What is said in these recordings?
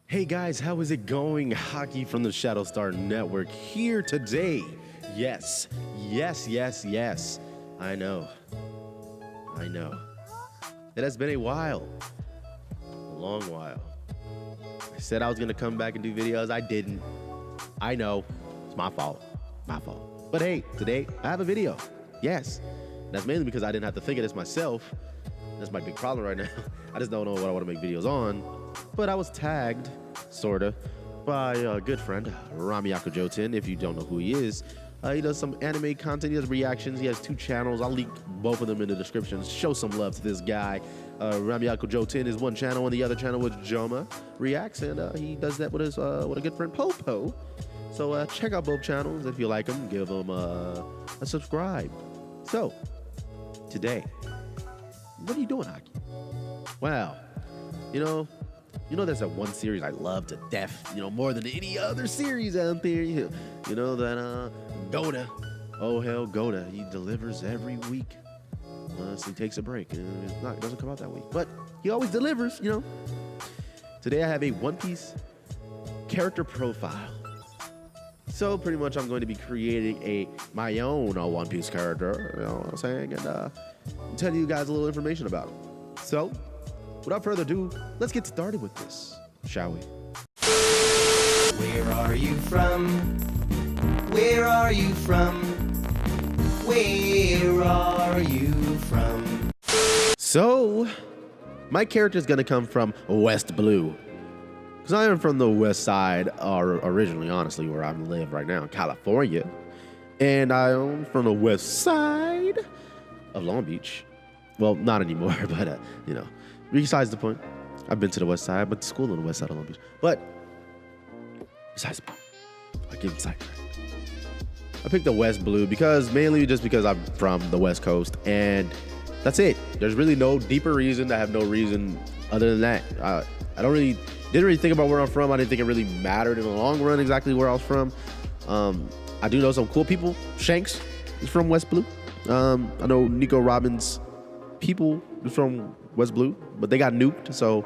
Hey guys, how is it going? Hockey from the Shadow Star Network here today. Yes. I know. It has been a while. A long while. I said I was gonna come back and do videos. I didn't. I know. It's my fault. But hey, today I have a video. Yes. That's mainly because I didn't have to think of this myself. That's my big problem right now. I just don't know what I want to make videos on. But I was tagged, sorta, by a good friend, JOUTENS. If you don't know who he is, he does some anime content. He does reactions. He has 2 channels. I'll link both of them in the description. Show some love to this guy. JOUTENS is one channel, and the other channel was Joma Reacts, and he does that with his with a good friend Popo. So check out both channels if you like them. Give them a subscribe. So today, what are you doing, Hockey? Well, you know, there's that one series I love to death, more than any other series out there. You know that Goda. Oh hell, Goda. He delivers every week. Unless he takes a break. It doesn't come out that week. But he always delivers, Today I have a One Piece character profile. So pretty much I'm going to be creating my own One Piece character, you know what I'm saying? And tell you guys a little information about him. So, without further ado, let's get started with this, shall we? Where are you from? Where are you from? Where are you from? So, my character is going to come from West Blue. Because I am from the west side, originally, honestly, where I live right now in California. And I am from the west side of Long Beach. Well, not anymore, but, besides the point. I've been to the west side. I went to school on the west side of Long Beach. But, besides the point, I get sidetracked. I picked the West Blue mainly just because I'm from the West Coast. And that's it. There's really no deeper reason. I have no reason other than that. I didn't really think about where I'm from. I didn't think it really mattered in the long run exactly where I was from. I do know some cool people. Shanks is from West Blue. I know Nico Robbins' people is from West Blue, but they got nuked, so,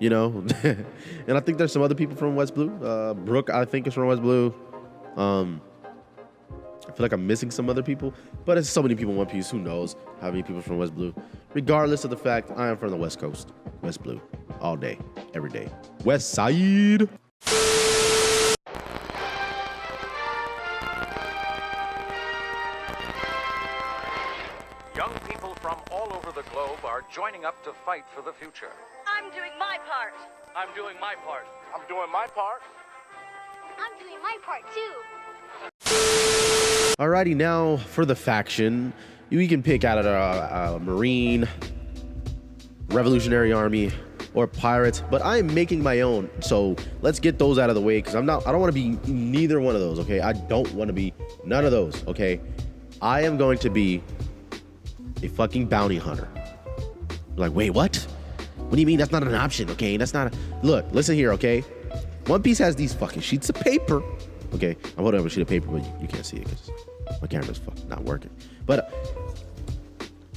and I think there's some other people from West Blue. Brooke, I think, is from West Blue. I feel like I'm missing some other people, but it's so many people in One Piece. Who knows how many people from West Blue? Regardless of the fact, I am from the West Coast. West Blue. All day. Every day. West Sayid. Young people from all over the globe are joining up to fight for the future. I'm doing my part. I'm doing my part. I'm doing my part. I'm doing my part too. Alrighty, now for the faction. We can pick out a Marine, Revolutionary Army, or Pirates, but I am making my own. So let's get those out of the way, because I don't want to be neither one of those, okay? I don't want to be none of those, okay? I am going to be a fucking bounty hunter. Like, wait, what? What do you mean that's not an option, okay? That's not Look, listen here, okay? One Piece has these fucking sheets of paper. Okay, I'm holding up a sheet of paper, but you can't see it because my camera's fucking not working. But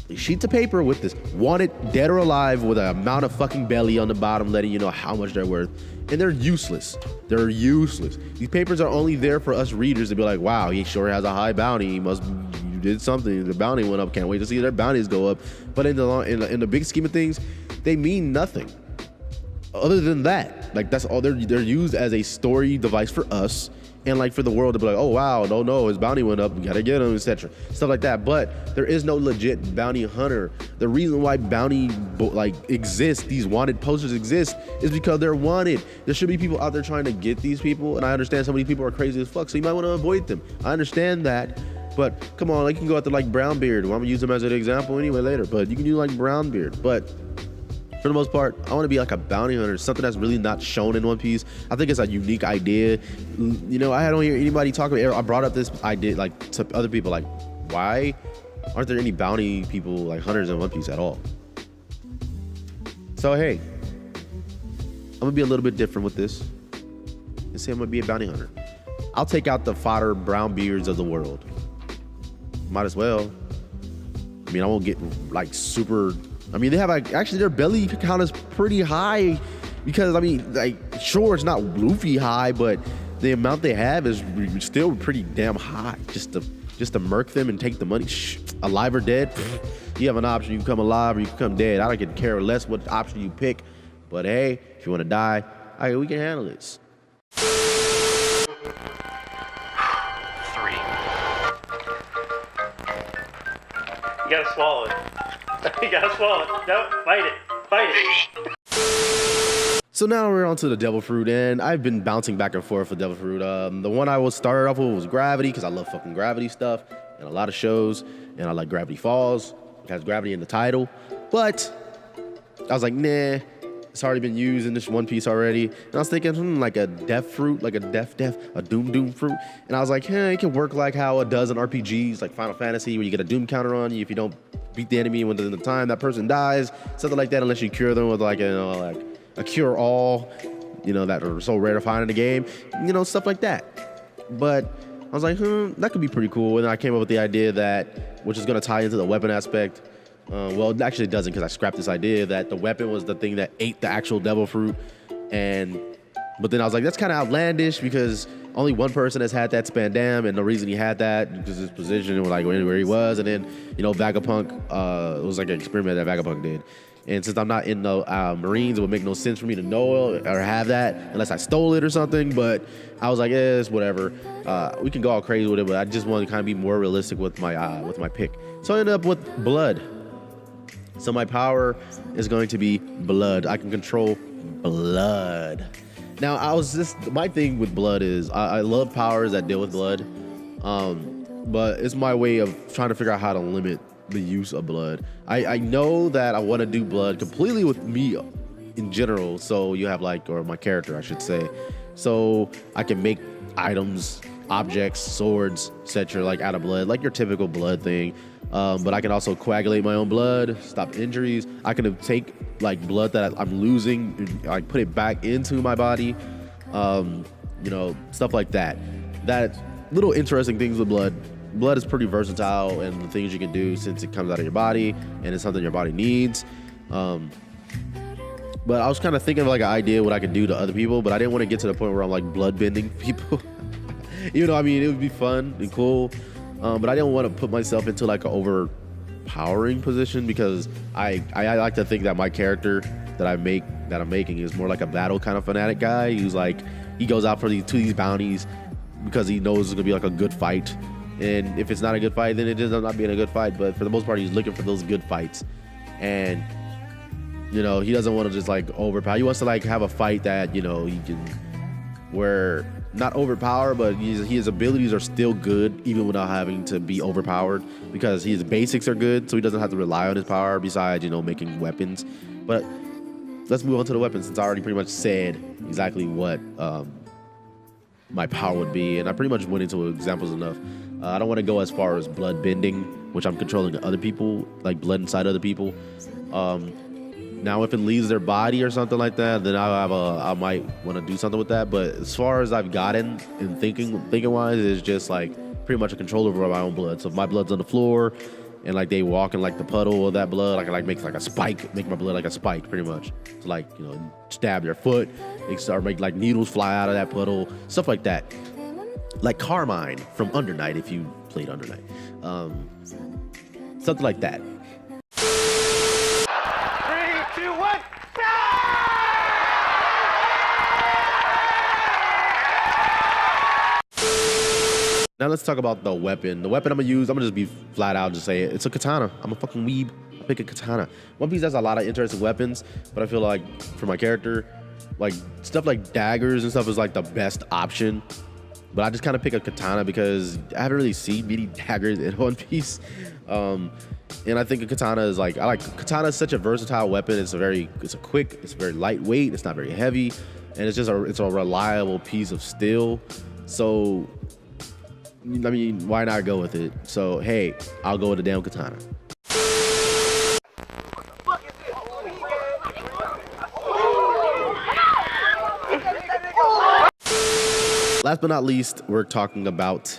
these sheets of paper with this wanted dead or alive with an amount of fucking belly on the bottom, letting you know how much they're worth. And they're useless. They're useless. These papers are only there for us readers to be like, wow, he sure has a high bounty. You did something. The bounty went up. Can't wait to see their bounties go up. But in the big scheme of things, they mean nothing. Other than that, like that's all they're used as a story device for us. And like for the world to be like, oh wow, no, his bounty went up, we gotta get him, etc. Stuff like that. But there is no legit bounty hunter. The reason why bounty exists, these wanted posters exist, is because they're wanted. There should be people out there trying to get these people, and I understand some of these people are crazy as fuck, so you might want to avoid them. I understand that. But come on, like you can go out there like Brownbeard. Well, I'm gonna use him as an example anyway later, but you can do like Brownbeard. But for the most part, I want to be like a bounty hunter, something that's really not shown in One Piece. I think it's a unique idea. I don't hear anybody talk about it. I brought up this idea like to other people, like, why aren't there any bounty people, like hunters in One Piece at all? So hey, I'm gonna be a little bit different with this and say I'm gonna be a bounty hunter. I'll take out the fodder brown beards of the world. Might as well. I mean, I won't get like super. I mean, they have actually their belly count is pretty high because I mean, like, sure, it's not Luffy high, but the amount they have is still pretty damn high. Just to murk them and take the money. Alive or dead, you have an option. You can come alive or you can come dead. I don't care less what option you pick. But hey, if you want to die, we can handle this. 3. You gotta swallow it. You gotta swallow it. No, bite it. Bite it. So now we're on to the Devilfruit, and I've been bouncing back and forth with Devilfruit. The one I was started off with was Gravity, because I love fucking Gravity stuff and a lot of shows, and I like Gravity Falls. It has Gravity in the title, but I was like, nah, it's already been used in this One Piece already. And I was thinking, like a Death Fruit, like a Doom Fruit. And I was like, it can work like how it does in RPGs, like Final Fantasy, where you get a Doom counter on you. If you don't beat the enemy within the time, that person dies, something like that, unless you cure them with like a cure-all, that are so rare to find in the game, stuff like that. But I was like, that could be pretty cool. And then I came up with the idea which is going to tie into the weapon aspect. Well, it actually doesn't, because I scrapped this idea that the weapon was the thing that ate the actual Devilfruit. But then I was like, that's kind of outlandish, because only one person has had that Spandam, and the reason he had that because his position and like where he was. And then, Vegapunk, it was like an experiment that Vegapunk did. And since I'm not in the Marines, it would make no sense for me to know or have that unless I stole it or something. But I was like, it's whatever. We can go all crazy with it, but I just want to kind of be more realistic with my pick. So I ended up with Blood. So my power is going to be Blood. I can control Blood. Now, my thing with Blood is I love powers that deal with blood, but it's my way of trying to figure out how to limit the use of blood. I know that I want to do blood completely with me in general, so you have or my character, I should say, so I can make items, objects, swords, etc. like out of blood, like your typical blood thing. But I can also coagulate my own blood, stop injuries. I can take like blood that I'm losing, and, like, put it back into my body, stuff like that. That little interesting things with blood. Blood is pretty versatile, and the things you can do, since it comes out of your body and it's something your body needs. But I was kind of thinking of like an idea what I could do to other people, but I didn't want to get to the point where I'm like blood bending people. It would be fun and cool. But I didn't want to put myself into like an overpowering position, because I like to think that my character that I'm making is more like a battle kind of fanatic guy. Who's like, he goes out for these bounties because he knows it's gonna be like a good fight. And if it's not a good fight, then it ends up not being a good fight. But for the most part, he's looking for those good fights. And, he doesn't want to just like overpower. He wants to like have a fight that, he can, where not overpower, but his abilities are still good, even without having to be overpowered, because his basics are good. So he doesn't have to rely on his power besides, making weapons. But let's move on to the weapons, since I already pretty much said exactly what my power would be. And I pretty much went into examples enough. I don't want to go as far as blood bending, which I'm controlling other people, like blood inside other people. Now, if it leaves their body or something like that, then I might want to do something with that. But as far as I've gotten in thinking wise, it's just like pretty much a control over my own blood. So if my blood's on the floor and like they walk in like the puddle of that blood, I can like make like a spike, make my blood like a spike, pretty much. So like, stab their foot, they start make like needles fly out of that puddle, stuff like that. Like Carmine from Under Night, if you played Under Night. Something like that. 3, 2, 1. Now let's talk about the weapon. The weapon I'm gonna use, I'm gonna just be flat out, just say it. It's a katana. I'm a fucking weeb. I pick a katana. One Piece has a lot of interesting weapons, but I feel like for my character, like stuff like daggers and stuff is like the best option. But I just kind of pick a katana because I haven't really seen many daggers in One Piece. And I think a katana is like, katana is such a versatile weapon. It's quick, it's very lightweight, it's not very heavy, and it's a reliable piece of steel. So, I mean, why not go with it? So, hey, I'll go with a damn katana. Last but not least, we're talking about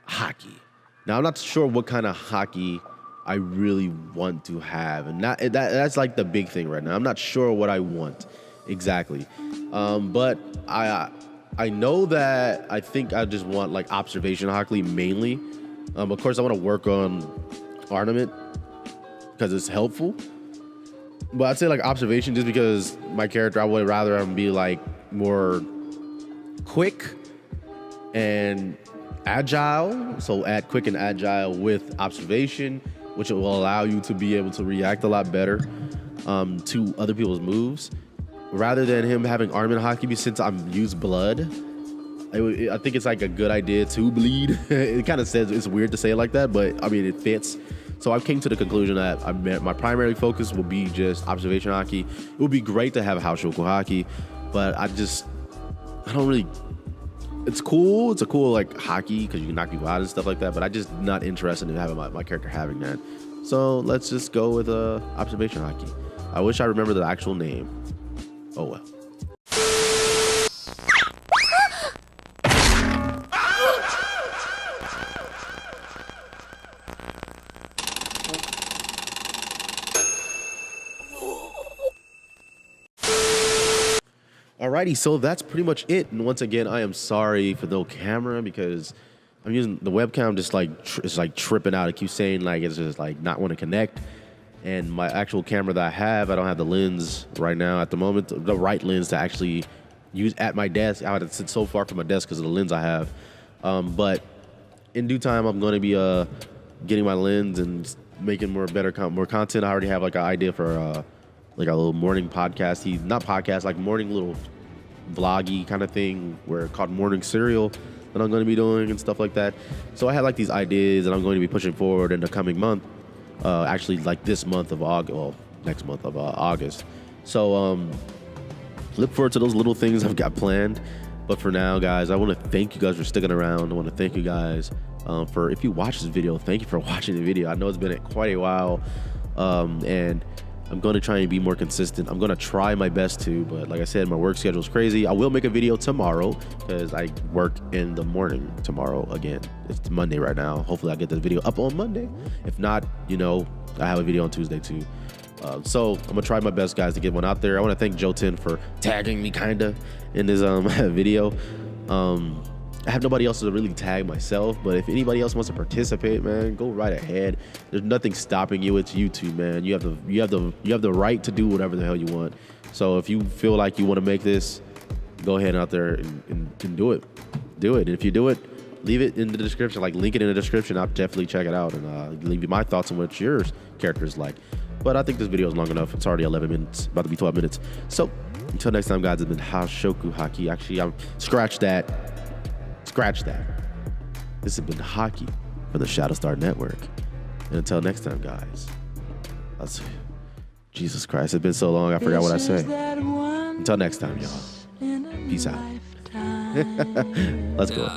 hockey. Now, I'm not sure what kind of hockey I really want to have, and that's like the big thing right now. I'm not sure what I want. exactly. But I know that I think I just want like observation hockey mainly. Of course, I want to work on ornament because it's helpful. But I'd say like observation just because my character, I would rather him be like more quick and agile. So add quick and agile with observation, which will allow you to be able to react a lot better to other people's moves. Rather than him having armament hockey, since I'm used blood, I think it's like a good idea to bleed. It kind of says it's weird to say it like that, but I mean it fits. So I came to the conclusion that my primary focus will be just observation hockey. It would be great to have Haoshoku hockey, but I don't really. It's cool. It's a cool like hockey because you can knock people out and stuff like that. But I'm just not interested in having my character having that. So let's just go with observation hockey. I wish I remember the actual name. Oh well. Alrighty, so that's pretty much it. And once again, I am sorry for no camera because I'm using the webcam. Just like it's like tripping out. It keeps saying like it's just like not want to connect. And my actual camera that I don't have the lens right now at the moment, the right lens to actually use at my desk. I had to sit so far from my desk because of the lens I have. But in due time, I'm going to be getting my lens and making more content. I already have like an idea for like a little morning podcast. Not podcast, like morning little vloggy kind of thing where called Morning Cereal that I'm going to be doing and stuff like that. So I have like these ideas that I'm going to be pushing forward in the coming month. Actually like this month of August, well, next month of August. So look forward to those little things I've got planned. But for now, guys, I want to thank you guys for sticking around. I want to thank you guys for, if you watch this video, thank you for watching the video. I know it's been quite a while, and I'm going to try and be more consistent. I'm going to try my best to, but like I said, my work schedule is crazy. I will make a video tomorrow because I work in the morning tomorrow again. It's Monday right now. Hopefully I'll get this video up on Monday. If not, you know, I have a video on Tuesday too. So I'm gonna try my best, guys, to get one out there. I want to thank JOUTENS for tagging me kinda in this video. I have nobody else to really tag myself, but if anybody else wants to participate, man, go right ahead. There's nothing stopping you. It's YouTube, man. You have the right to do whatever the hell you want. So if you feel like you want to make this, go ahead out there and do it. Do it. And if you do it, leave it in the description. Like, link it in the description. I'll definitely check it out and leave you my thoughts on what your character is like. But I think this video is long enough. It's already 11 minutes, about to be 12 minutes. So until next time, guys, it's been Haoshoku Hockey. Actually, I'm scratch that. This has been Hockey from the Shadowstar Network. And until next time, guys, I'll see you. Jesus Christ, it's been so long, I forgot what I say. Until next time, y'all. Peace out. Let's go.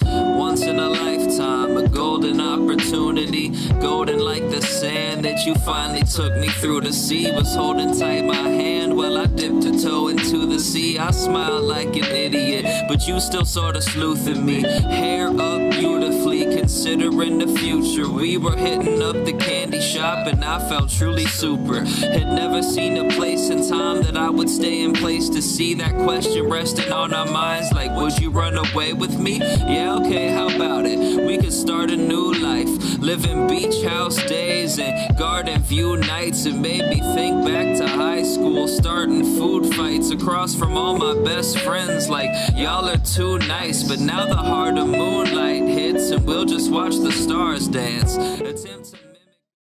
Once in a lifetime, a golden opportunity, golden like the sand that you finally took me through. The sea was holding tight my hand while I dipped a toe into the sea. I smiled like an idiot, but you still sort of sleuthing me. Hair up beautifully, considering the future. We were hitting up the candy shop and I felt truly super. Had never seen a place and time that I would stay in place to see that question resting on our minds. Like, would you run away with me? Yeah, okay, how about it? We could start a new life, living beach house days and garden view nights. It made me think back to high school, starting food fights across from all my best friends. Like, y'all are too nice, but now the heart of moonlight hits and we'll just watch the stars dance. Attempt to